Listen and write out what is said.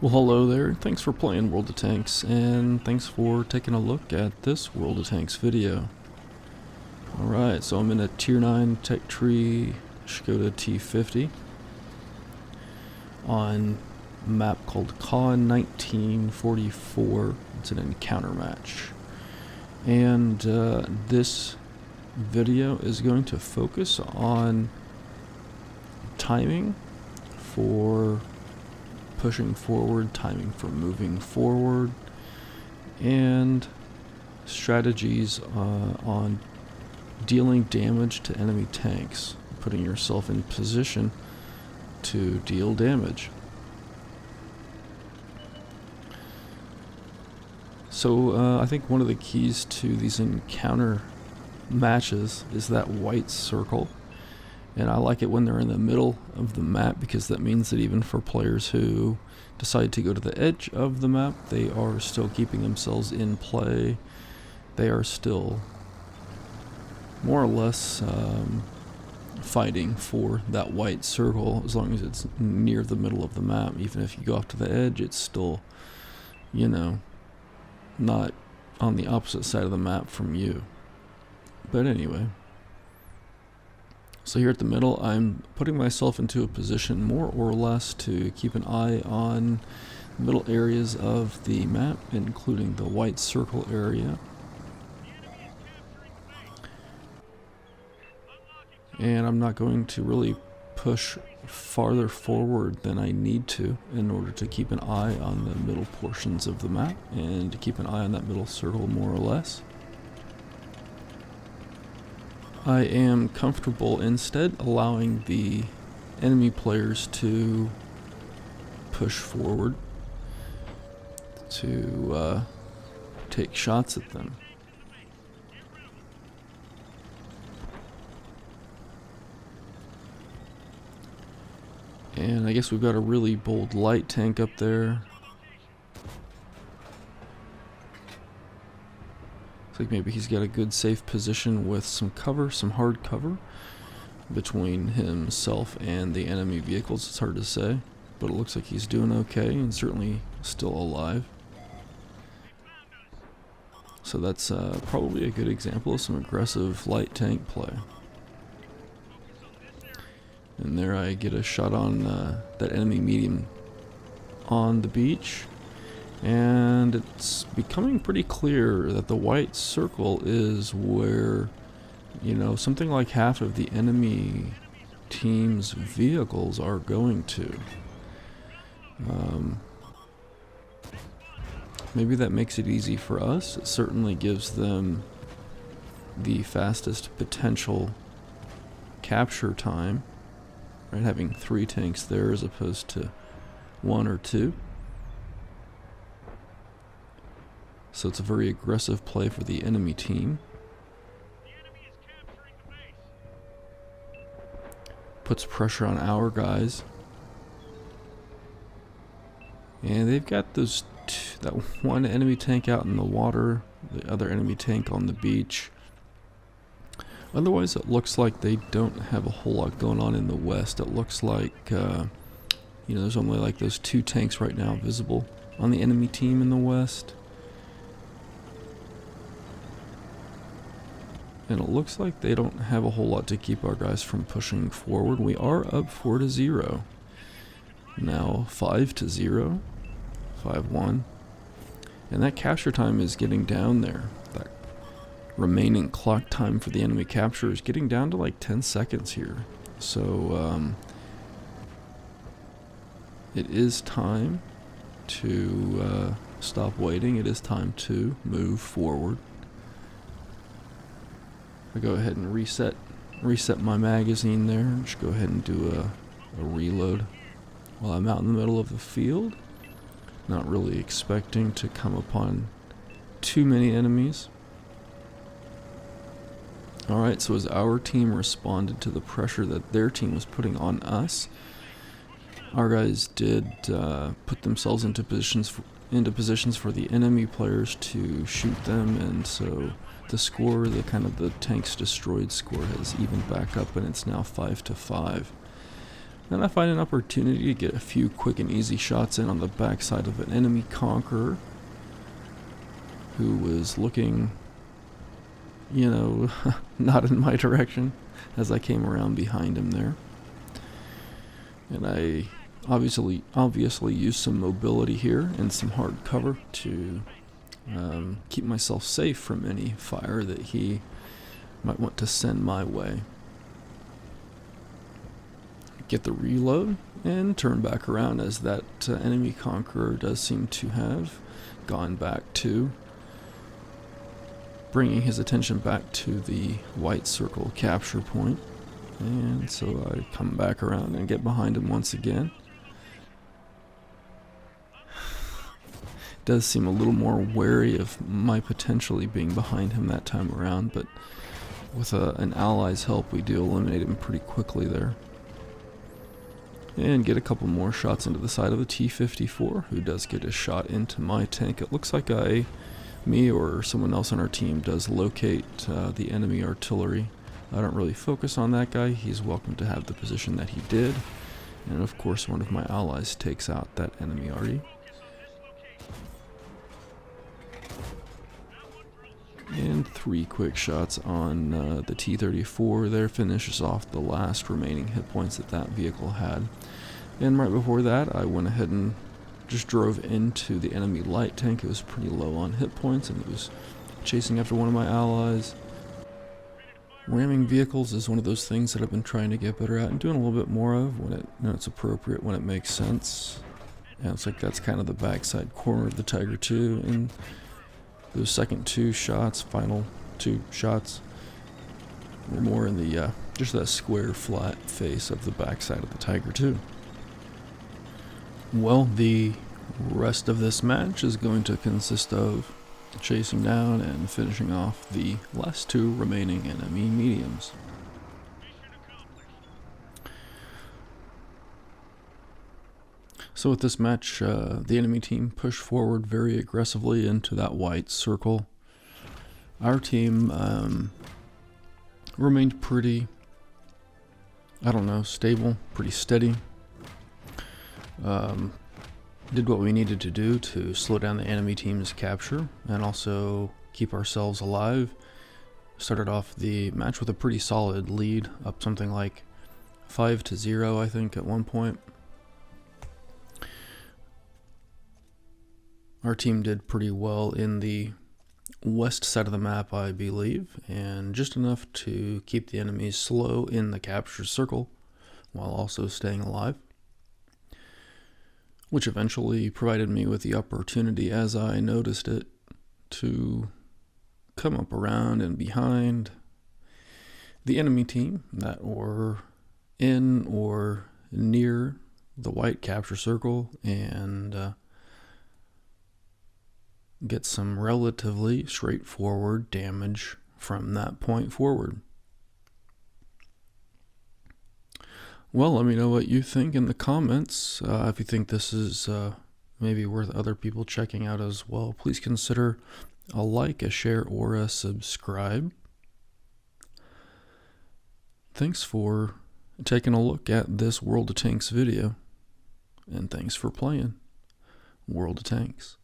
Well, hello there. Thanks for playing World of Tanks, and thanks for taking a look at this World of Tanks video. Alright, so I'm in a Tier 9 Tech Tree Škoda T50 on a map called Caen 1944. It's an encounter match. And this video is going to focus on timing for pushing forward, timing for moving forward, and strategies on dealing damage to enemy tanks, putting yourself in position to deal damage. So I think one of the keys to these encounter matches is that white circle. And I like it when they're in the middle of the map, because that means that even for players who decide to go to the edge of the map, they are still keeping themselves in play. They are still more or less fighting for that white circle, as long as it's near the middle of the map. Even if you go off to the edge, it's still, you know, not on the opposite side of the map from you. But anyway. So here at the middle, I'm putting myself into a position more or less to keep an eye on middle areas of the map, including the white circle area. And I'm not going to really push farther forward than I need to in order to keep an eye on the middle portions of the map and to keep an eye on that middle circle more or less. I am comfortable instead allowing the enemy players to push forward to take shots at them. And I guess we've got a really bold light tank up there. Looks like maybe he's got a good safe position with some cover, some hard cover between himself and the enemy vehicles. It's hard to say, but it looks like he's doing okay and certainly still alive. So that's probably a good example of some aggressive light tank play. And there I get a shot on that enemy medium on the beach. And it's becoming pretty clear that the white circle is where, you know, something like half of the enemy team's vehicles are going to. Maybe that makes it easy for us. It certainly gives them the fastest potential capture time, right? Having 3 tanks there as opposed to 1 or 2. So it's a very aggressive play for the enemy team. Puts pressure on our guys. And they've got those that one enemy tank out in the water, the other enemy tank on the beach. Otherwise, it looks like they don't have a whole lot going on in the west. It looks like, you know, there's only like those 2 tanks right now visible on the enemy team in the west. And it looks like they don't have a whole lot to keep our guys from pushing forward. We are up 4-0. Now 5-0. 5-1. And that capture time is getting down there. That remaining clock time for the enemy capture is getting down to like 10 seconds here. So it is time to stop waiting. It is time to move forward. I go ahead and reset my magazine there, and just go ahead and do a reload while I'm out in the middle of the field. Not really expecting to come upon too many enemies. Alright, so as our team responded to the pressure that their team was putting on us, our guys did put themselves into positions for the enemy players to shoot them, and so the score, the tanks destroyed score, has evened back up, and it's now 5-5. And I find an opportunity to get a few quick and easy shots in on the backside of an enemy conqueror who was looking, you know, not in my direction as I came around behind him there. And I obviously used some mobility here and some hard cover to keep myself safe from any fire that he might want to send my way. Get the reload and turn back around, as that enemy conqueror does seem to have gone back to bringing his attention back to the white circle capture point. And so I come back around and get behind him once again. Does seem a little more wary of my potentially being behind him that time around, but with an ally's help we do eliminate him pretty quickly there. And get a couple more shots into the side of the T-54, who does get a shot into my tank. It looks like me or someone else on our team does locate the enemy artillery. I don't really focus on that guy. He's welcome to have the position that he did. And of course one of my allies takes out that enemy arty. And 3 quick shots on the T-34 there finishes off the last remaining hit points that that vehicle had. And right before that I went ahead and just drove into the enemy light tank. It was pretty low on hit points and it was chasing after one of my allies. Ramming vehicles is one of those things that I've been trying to get better at and doing a little bit more of when it's appropriate, when it makes sense. And it's like that's kind of the backside corner of the Tiger II, and those second 2 shots, final 2 shots, were more in the just that square flat face of the backside of the Tiger II. Well, the rest of this match is going to consist of chasing down and finishing off the last 2 remaining enemy mediums. So with this match, the enemy team pushed forward very aggressively into that white circle. Our team remained pretty, stable, pretty steady. Did what we needed to do to slow down the enemy team's capture and also keep ourselves alive. Started off the match with a pretty solid lead, up something like 5-0, I think, at one point. Our team did pretty well in the west side of the map, I believe, and just enough to keep the enemies slow in the capture circle while also staying alive, which eventually provided me with the opportunity, as I noticed it, to come up around and behind the enemy team that were in or near the white capture circle and get some relatively straightforward damage from that point forward. Well, let me know what you think in the comments. If you think this is maybe worth other people checking out as well, please consider a like, a share, or a subscribe. Thanks for taking a look at this World of Tanks video, and thanks for playing World of Tanks.